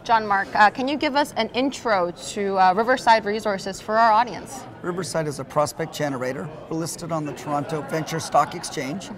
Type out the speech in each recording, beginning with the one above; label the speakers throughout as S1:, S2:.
S1: John-Mark, can you give us an intro to Riverside Resources for our audience?
S2: Riverside is a prospect generator. We're listed on the Toronto Venture Stock Exchange.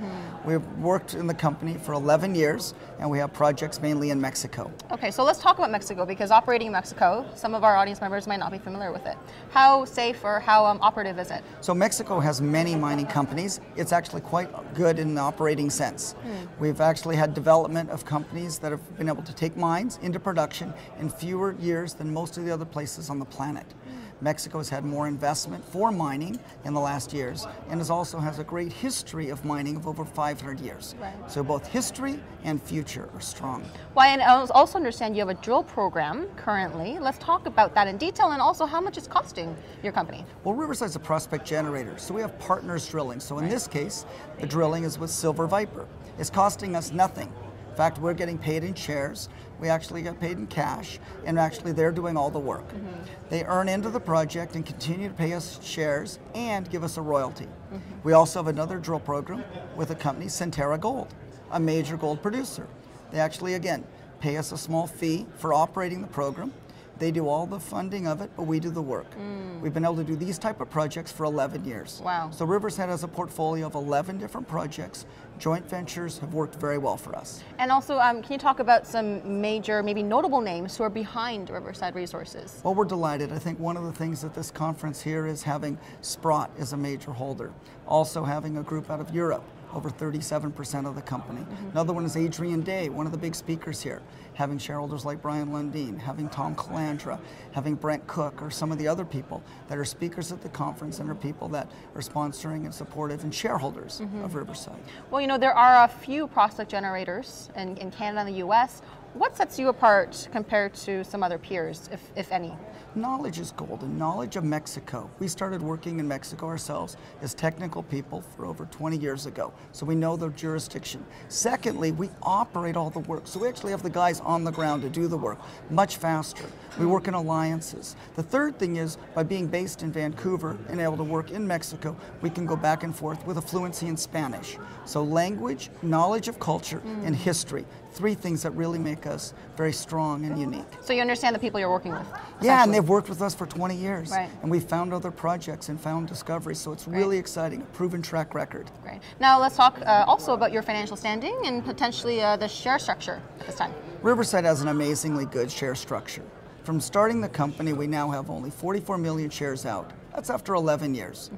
S2: We've worked in the company for 11 years, and we have projects mainly in Mexico.
S1: Okay, so let's talk about Mexico, because operating in Mexico, some of our audience members might not be familiar with it. How safe or how operative is it?
S2: So Mexico has many mining companies. It's actually quite good in the operating sense. We've actually had development of companies that have been able to take mines into production in fewer years than most of the other places on the planet. Mexico has had more investment for mining in the last years, and also has a great history of mining of over 500 years.
S1: Right.
S2: So both history and future are strong.
S1: Well, and I also understand you have a drill program currently. Let's talk about that in detail, and also how much it's costing your company.
S2: Well, Riverside's a prospect generator, so we have partners drilling. So in this case, the drilling is with Silver Viper. It's costing us nothing. In fact, we're getting paid in shares. We actually get paid in cash, and actually they're doing all the work. They earn into the project and continue to pay us shares and give us a royalty. We also have another drill program with a company, Centerra Gold, a major gold producer. They actually, again, pay us a small fee for operating the program. They do all the funding of it, but we do the work. We've been able to do these type of projects for 11 years.
S1: Wow.
S2: So Riverside has a portfolio of 11 different projects. Joint ventures have worked very well for us.
S1: And also, can you talk about some major, maybe notable names who are behind Riverside Resources?
S2: Well, we're delighted. I think one of the things at this conference here is having Sprott as a major holder. Also having a group out of Europe, over 37% of the company. Another one is Adrian Day, one of the big speakers here. Having shareholders like Brian Lundin, having Tom Calandra, having Brent Cook, or some of the other people that are speakers at the conference and are people that are sponsoring and supportive and shareholders of Riverside.
S1: Well, you know, there are a few prospect generators in Canada and the US. What sets you apart compared to some other peers, if any?
S2: Knowledge is gold, and knowledge of Mexico. We started working in Mexico ourselves as technical people for over 20 years ago, so we know the jurisdiction. Secondly, we operate all the work, so we actually have the guys on the ground to do the work much faster. We work in alliances. The third thing is, by being based in Vancouver and able to work in Mexico, we can go back and forth with a fluency in Spanish. So language, knowledge of culture, and history. Three things that really make us very strong and unique.
S1: So you understand the people you're working with?
S2: Yeah, and they've worked with us for 20 years.
S1: Right.
S2: And we've found other projects and found discoveries, so it's really exciting, a proven track record.
S1: Great. Now let's talk also about your financial standing and potentially the share structure at this time.
S2: Riverside has an amazingly good share structure. From starting the company, we now have only 44 million shares out. That's after 11 years.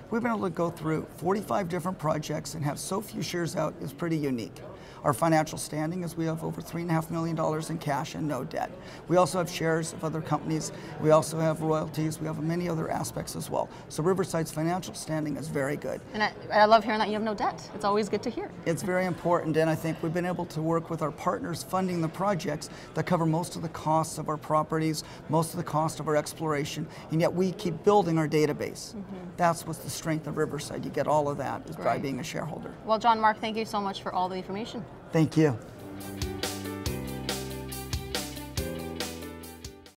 S2: We've been able to go through 45 different projects and have so few shares out is pretty unique. Our financial standing is we have over $3.5 million in cash and no debt. We also have shares of other companies. We also have royalties. We have many other aspects as well. So Riverside's financial standing is very good.
S1: And I love hearing that you have no debt. It's always good to hear.
S2: It's very important, and I think we've been able to work with our partners funding the projects that cover most of the costs of our properties, most of the cost of our exploration, and yet we keep building our database. That's what's the strength of Riverside. You get all of that by being a shareholder.
S1: Well, John-Mark, thank you so much for all the information.
S2: Thank you.